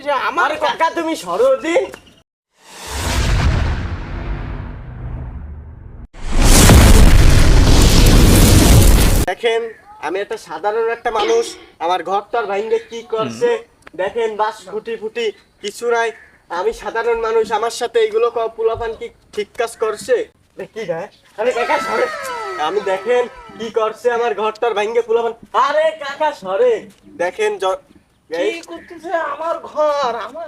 যে আমার কাকা তুমি সরো দিন। দেখেন আমি একটা সাধারণ একটা মানুষ, আমার ঘরটার ভাইঙ্গে কি করছে দেখেন, বাস ফুটি ফুটি কিছু নাই। আমি সাধারণ মানুষ, আমার সাথে এইগুলো পোলাপান কি ঠিক কাজ করছে? কি রে আরে কাকা সরে, আমি দেখেন কি করছে আমার ঘরটার ভাইঙ্গে পোলাপান। আরে কাকা সরে, দেখেন কি করতেছে আমার ঘর আমার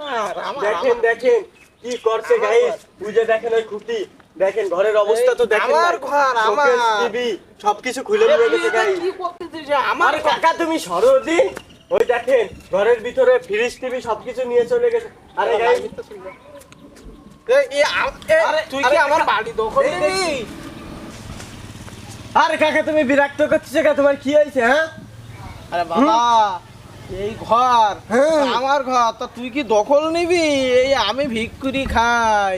দেখেন দেখেন কি করছে গাইস, বুঝে দেখেন ওই খুঁটি, দেখেন ঘরের অবস্থা তো দেখেন, আমার ঘর আমার টিভি সবকিছু খুলে নিয়ে গেছে গাইস। কি করতেছে যে আমার আরে কাকা তুমি সরো দিন, ওই দেখেন ঘরের ভিতরে ফ্রিজ টিভি সবকিছু নিয়ে চলে গেছে। আরে গাইস তুই কি আমার বাড়ি দখল নিবি? আরে কাকা তুমি বিরক্ত করছিস কেন, তোমার কি হয়েছে? হ্যাঁ আরে বাবা এই ঘর আমার ঘর, তা তুই কি দখল নিবি? এই আমি ভিক করি খাই,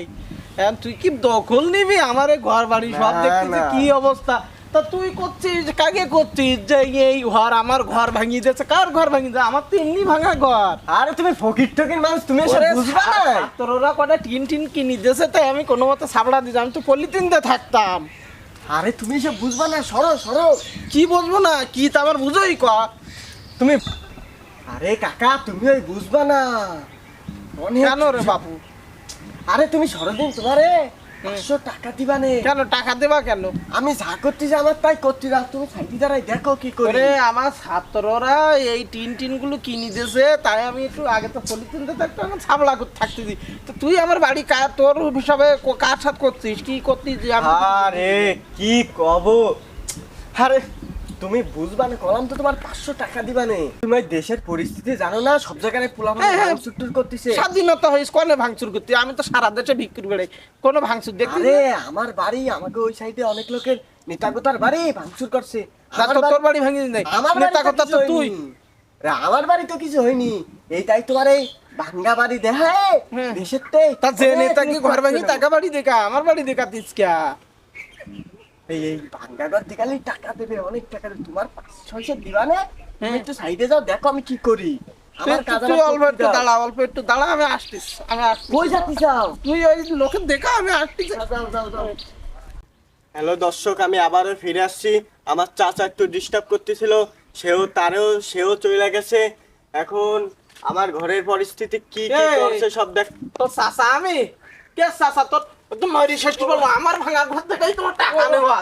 এখন তুই কি দখল নিবি আমার এই ঘর বাড়ি সব? না, দেখতেছিস না। কি অবস্থা, তা তুই করছিস কাকে করছিস যে এই ঘর আমার ঘর ভাঙিয়ে দিয়েছে? কার ঘর ভাঙিয়ে দিয়েছে? আমার তো এমনি ভাঙা ঘর। আরে তুমি ফকির টকির মানুষ, তুমি এসব বুঝবা না। তোরা কটা টিন টিন কিনে দিয়েছে, তাই আমি কোনো মতে সাবড়া দিতাম, আমি তো পলিথিন দিয়ে থাকতাম। আরে তুমি এসব বুঝবা না, সরো সরো। কি বুঝবো না? কি তা আমার বুঝোই কর তুমি আরে কাকা তুমি ওই বুঝবা না অনেক কেন রে বাপু? আরে তুমি সরদিন তোমারে 500 টাকা দিবা নে। কেন টাকা দেবা কেন? আমি যা করতে যে আমার তাই করতে দাও, তুমি সাইডে দাঁড়াই দেখো কি করে। ওরে আমার ছাত্ররা এই টিন টিন গুলো কিনে দিয়েছে, তাই আমি একটু আগে তো পলিথিন দিয়ে থাকতো, এখন ছাবলা করতে থাকতে দিই। তো তুই আমার বাড়ি তোর হিসাবে কার সাথে করছিস, কি করছিস যে আরে কি কব, আরে তুমি বুঝবা না, কলাম তো তোমার 500 টাকা দিবা নে। তুমি এই দেশের পরিস্থিতি জানো না, সব জায়গায় পোলাপান হ্যাঁ, হ্যাঁ। ভাঙচুর করতেছে। স্বাধীনতা হয়েছে কোনে ভাঙচুর করতে? আমি তো সারা দেশে বিক্রি বেড়াই, কোনো ভাঙচুর দেখছি? আরে আমার বাড়ি, আমাকে ওই সাইডে অনেক লোকের নেতাগোতার বাড়ি ভাঙচুর করছে। তোর বাড়ি ভাঙিয়ে নেই, আমার নেতা কথা তো তুই। আমার বাড়ি তো কিছু হয়নি, এই তাই তোমার এই ভাঙ্গা বাড়ি দেখায় হ্যাঁ। দেশের তা যে নেতা কি ঘর ভাঙি টাকা বাড়ি দেখা, আমার বাড়ি দেখা দিস কে? এই এই ভাঙ্গা ঘর দেখালে টাকা দেবে, অনেক টাকা দেবে, তোমার 500-600 দিবা না। তুমি হ্যাঁ। একটু সাইডে যাও, দেখো আমি কি করি। আমার কাজ তুই অল্প একটু দাঁড়া, অল্প একটু দাঁড়া, আমি আসতিস, আমি আসতিস। কই যাচ্ছি যাও। তুই ওই লোকের দেখা, আমি আসতিস। হ্যালো দর্শক, আমি আবারও ফিরে আসছি। আমার চাচা একটু ডিস্টার্ব করতেছিল, সেও চলে গেছে। এখন আমার ঘরের পরিস্থিতি কি কি এই, করছে সব দেখ। তোর চাচা আমি? কে চাচা তোর? তোমার রিসার্চ বলবো আমার ভাঙা ঘর থেকেই তোমার টাকা নেওয়া।